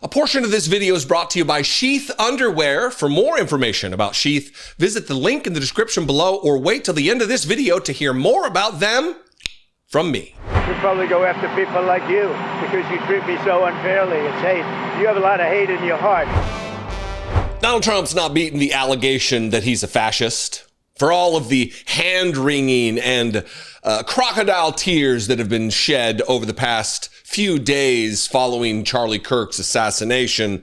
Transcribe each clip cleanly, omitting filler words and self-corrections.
A portion of this video is brought to you by Sheath Underwear. For more information about Sheath, visit the link in the description below or wait till the end of this video to hear more about them from me. You'd probably go after people like you because you treat me so unfairly. It's hate. You have a lot of hate in your heart. Donald Trump's not beating the allegation that he's a fascist. For all of the hand-wringing and crocodile tears that have been shed over the past few days following Charlie Kirk's assassination,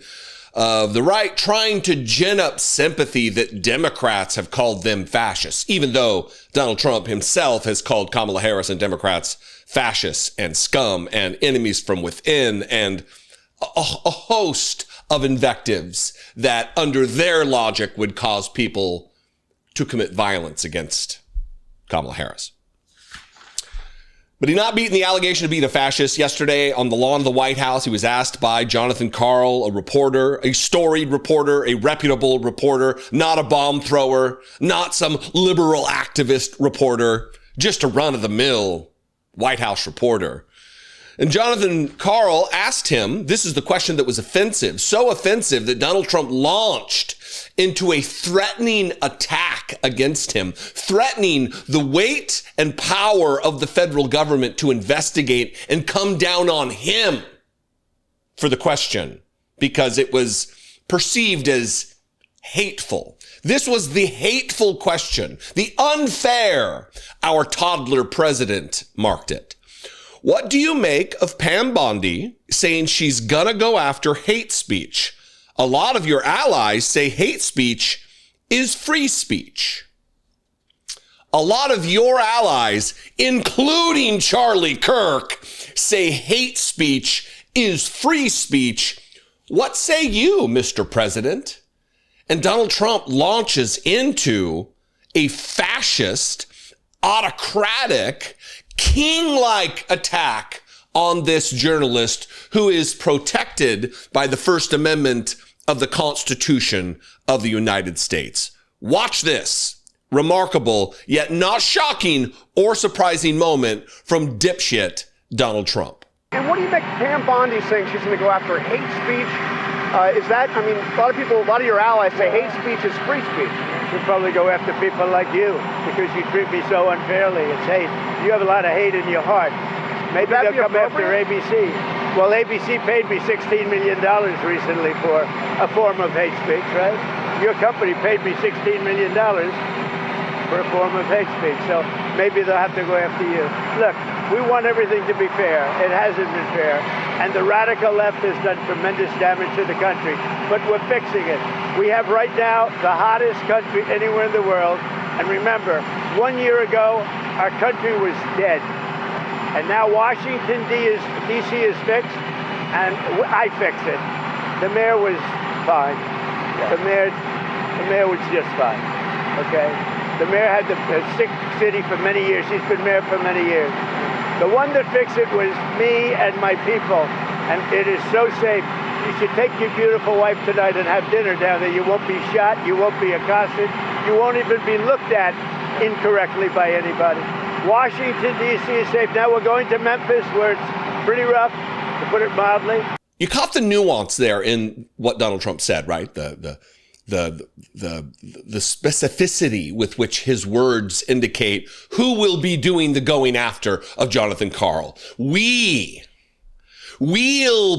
of the right trying to gin up sympathy that Democrats have called them fascists, even though Donald Trump himself has called Kamala Harris and Democrats fascists and scum and enemies from within and a host of invectives that under their logic would cause people to commit violence against Kamala Harris. But he's not beating the allegation of being a fascist. Yesterday on the lawn of the White House, he was asked by Jonathan Karl, a reporter, a storied reporter, a reputable reporter, not a bomb thrower, not some liberal activist reporter, just a run-of-the-mill White House reporter. And Jonathan Karl asked him, this is the question that was offensive, so offensive that Donald Trump launched into a threatening attack against him, threatening the weight and power of the federal government to investigate and come down on him for the question because it was perceived as hateful. This was the hateful question, the unfair, our toddler president marked it. What do you make of Pam Bondi saying she's gonna go after hate speech? A lot of your allies say hate speech is free speech. A lot of your allies, including Charlie Kirk, say hate speech is free speech. What say you, Mr. President? And Donald Trump launches into a fascist, autocratic, king-like attack on this journalist who is protected by the First Amendment of the Constitution of the United States. Watch this remarkable, yet not shocking or surprising moment from dipshit Donald Trump. And what do you make Pam Bondi saying she's going to go after hate speech? Is that, I mean, a lot of your allies say hate speech is free speech. You'd probably go after people like you because you treat me so unfairly. It's hate. You have a lot of hate in your heart. Maybe they'll come after ABC. Well, ABC paid me $16 million recently for a form of hate speech, right? Your company paid me $16 million for a form of hate speech. So maybe they'll have to go after you. Look, we want everything to be fair. It hasn't been fair. And the radical left has done tremendous damage to the country. But we're fixing it. We have right now the hottest country anywhere in the world. And remember, 1 year ago, our country was dead. And now Washington, D.C. is fixed, and I fixed it. The mayor was fine. The mayor was just fine, okay? The mayor had the sick city for many years. She's been mayor for many years. The one that fixed it was me and my people, and it is so safe. You should take your beautiful wife tonight and have dinner down there. You won't be shot. You won't be accosted. You won't even be looked at incorrectly by anybody. Washington, D.C. is safe. Now we're going to Memphis, where it's pretty rough, to put it mildly. You caught the nuance there in what Donald Trump said, right? The specificity with which his words indicate who will be doing the going after of Jonathan Karl. We'll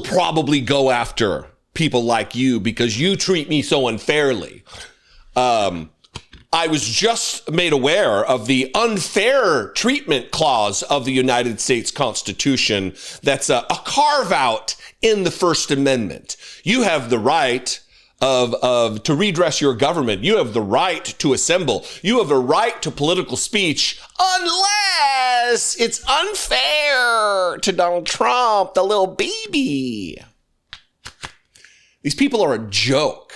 probably go after people like you because you treat me so unfairly. I was just made aware of the unfair treatment clause of the United States Constitution. That's a carve out in the First Amendment. You have the right to redress your government. You have the right to assemble. You have a right to political speech unless it's unfair to Donald Trump, the little baby. These people are a joke.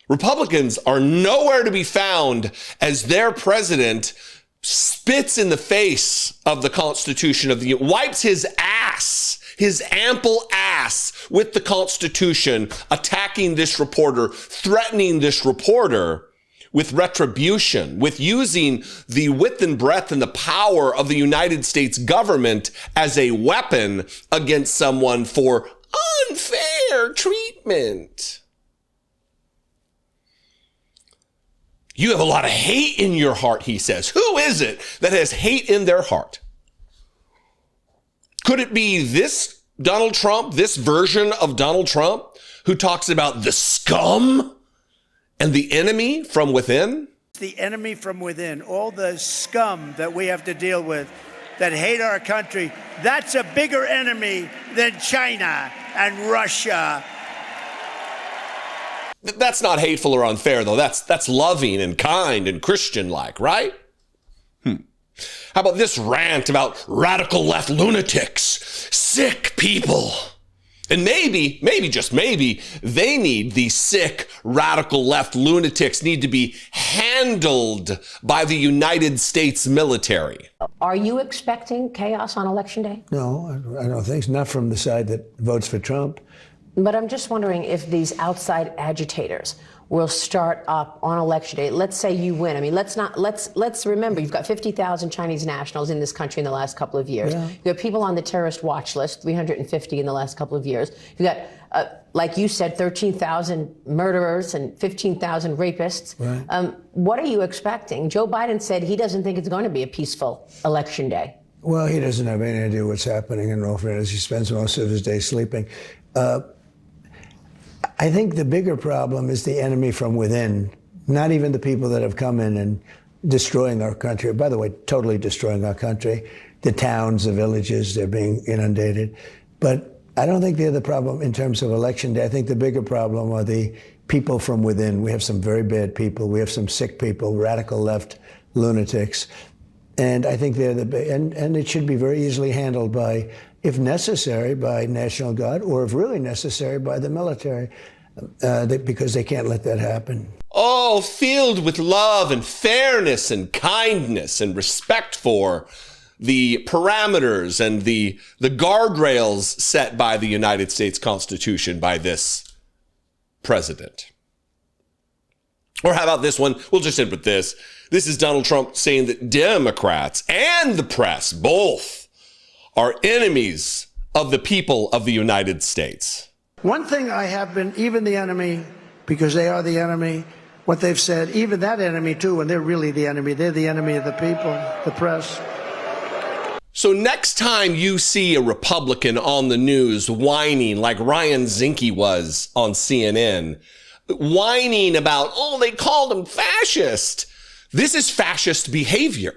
Republicans are nowhere to be found as their president spits in the face of the Constitution of the Union, wipes his ass, his ample ass with the Constitution, attacking this reporter, threatening this reporter with retribution, with using the width and breadth and the power of the United States government as a weapon against someone for unfair unfair treatment. You have a lot of hate in your heart, he says. Who is it that has hate in their heart? Could it be this Donald Trump, this version of Donald Trump, who talks about the scum and the enemy from within? The enemy from within, all the scum that we have to deal with that hate our country, that's a bigger enemy than China and Russia. That's not hateful or unfair, though. That's loving and kind and Christian-like, right? How about this rant about radical left lunatics, sick people? And maybe, just maybe, they need, these sick, radical left lunatics need to be handled by the United States military. Are you expecting chaos on Election Day? No, I don't think so. Not from the side that votes for Trump. But I'm just wondering if these outside agitators will start up on Election Day. Let's say you win. I mean, let's remember, you've got 50,000 Chinese nationals in this country in the last couple of years. Yeah. You've got people on the terrorist watch list, 350 in the last couple of years. You've got, like you said, 13,000 murderers and 15,000 rapists. Right. What are you expecting? Joe Biden said he doesn't think it's going to be a peaceful Election Day. Well, he doesn't have any idea what's happening in all fairness. He spends most of his day sleeping. I think the bigger problem is the enemy from within, not even the people that have come in and destroying our country. By the way, totally destroying our country. The towns, the villages, they're being inundated. But I don't think they're the problem in terms of Election Day. I think the bigger problem are the people from within. We have some very bad people. We have some sick people, radical left lunatics. And I think they're and it should be very easily handled by, if necessary, by National Guard, or if really necessary, by the military, because they can't let that happen. Oh, filled with love and fairness and kindness and respect for the parameters and the guardrails set by the United States Constitution by this president. Or how about this one? We'll just end with this. This is Donald Trump saying that Democrats and the press both are enemies of the people of the United States. One thing I have been, even the enemy, because they are the enemy, what they've said, even that enemy too, and they're really the enemy. They're the enemy of the people, the press. So next time you see a Republican on the news whining like Ryan Zinke was on CNN, whining about, oh, they called him fascist. This is fascist behavior.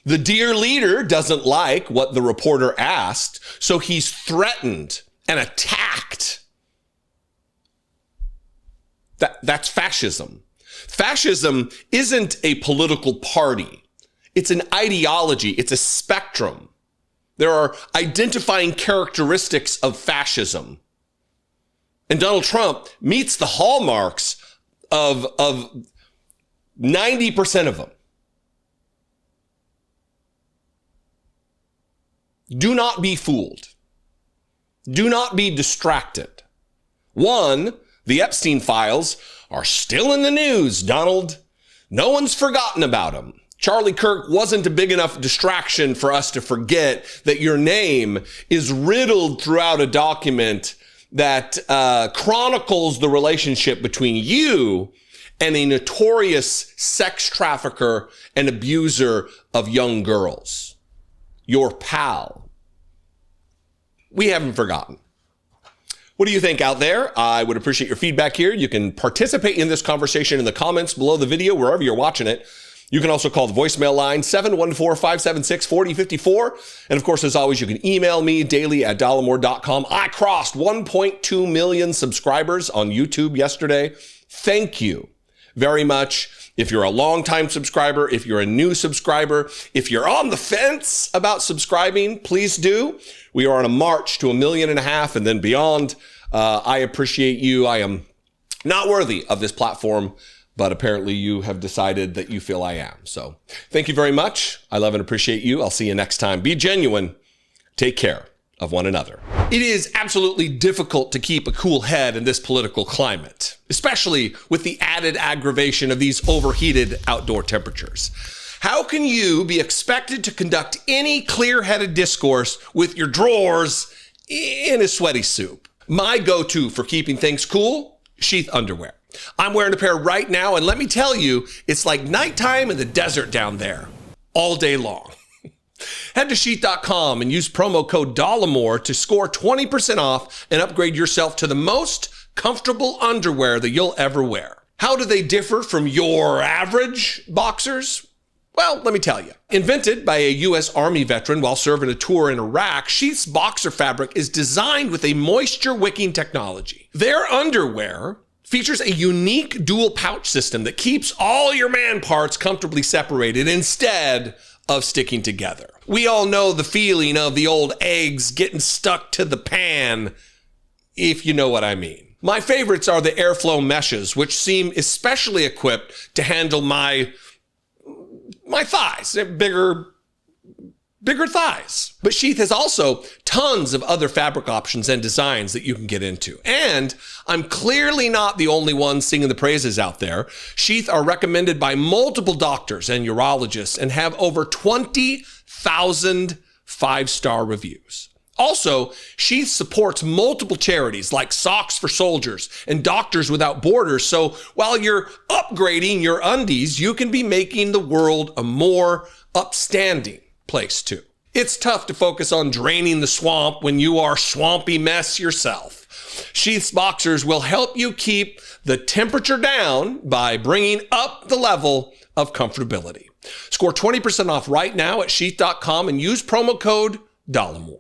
The dear leader doesn't like what the reporter asked, so he's threatened and attacked. That's fascism. Fascism isn't a political party. It's an ideology. It's a spectrum. There are identifying characteristics of fascism. And Donald Trump meets the hallmarks of 90% of them. Do not be fooled. Do not be distracted. One, the Epstein files are still in the news, Donald. No one's forgotten about them. Charlie Kirk wasn't a big enough distraction for us to forget that your name is riddled throughout a document that chronicles the relationship between you and a notorious sex trafficker and abuser of young girls. Your pal. We haven't forgotten. What do you think out there? I would appreciate your feedback here. You can participate in this conversation in the comments below the video, wherever you're watching it. You can also call the voicemail line, 714-576-4054. And of course, as always, you can email me daily at dollemore.com. I crossed 1.2 million subscribers on YouTube yesterday. Thank you very much. If you're a longtime subscriber, if you're a new subscriber, if you're on the fence about subscribing, please do. We are on a march to 1.5 million and then beyond. I appreciate you. I am not worthy of this platform, but apparently you have decided that you feel I am. So thank you very much. I love and appreciate you. I'll see you next time. Be genuine. Take care of one another. It is absolutely difficult to keep a cool head in this political climate, especially with the added aggravation of these overheated outdoor temperatures. How can you be expected to conduct any clear-headed discourse with your drawers in a sweaty soup? My go-to for keeping things cool, Sheath underwear. I'm wearing a pair right now, and let me tell you, it's like nighttime in the desert down there, all day long. Head to sheath.com and use promo code Dollemore to score 20% off and upgrade yourself to the most comfortable underwear that you'll ever wear. How do they differ from your average boxers? Well, let me tell you. Invented by a U.S. Army veteran while serving a tour in Iraq, Sheath's boxer fabric is designed with a moisture-wicking technology. Their underwear features a unique dual pouch system that keeps all your man parts comfortably separated instead of sticking together. We all know the feeling of the old eggs getting stuck to the pan, if you know what I mean. My favorites are the airflow meshes, which seem especially equipped to handle my thighs, bigger thighs. But Sheath has also tons of other fabric options and designs that you can get into. And I'm clearly not the only one singing the praises out there. Sheath are recommended by multiple doctors and urologists and have over 20,000 five-star reviews. Also, Sheath supports multiple charities like Socks for Soldiers and Doctors Without Borders. So while you're upgrading your undies, you can be making the world a more upstanding place too. It's tough to focus on draining the swamp when you are swampy mess yourself. Sheath's boxers will help you keep the temperature down by bringing up the level of comfortability. Score 20% off right now at sheath.com and use promo code Dollemore.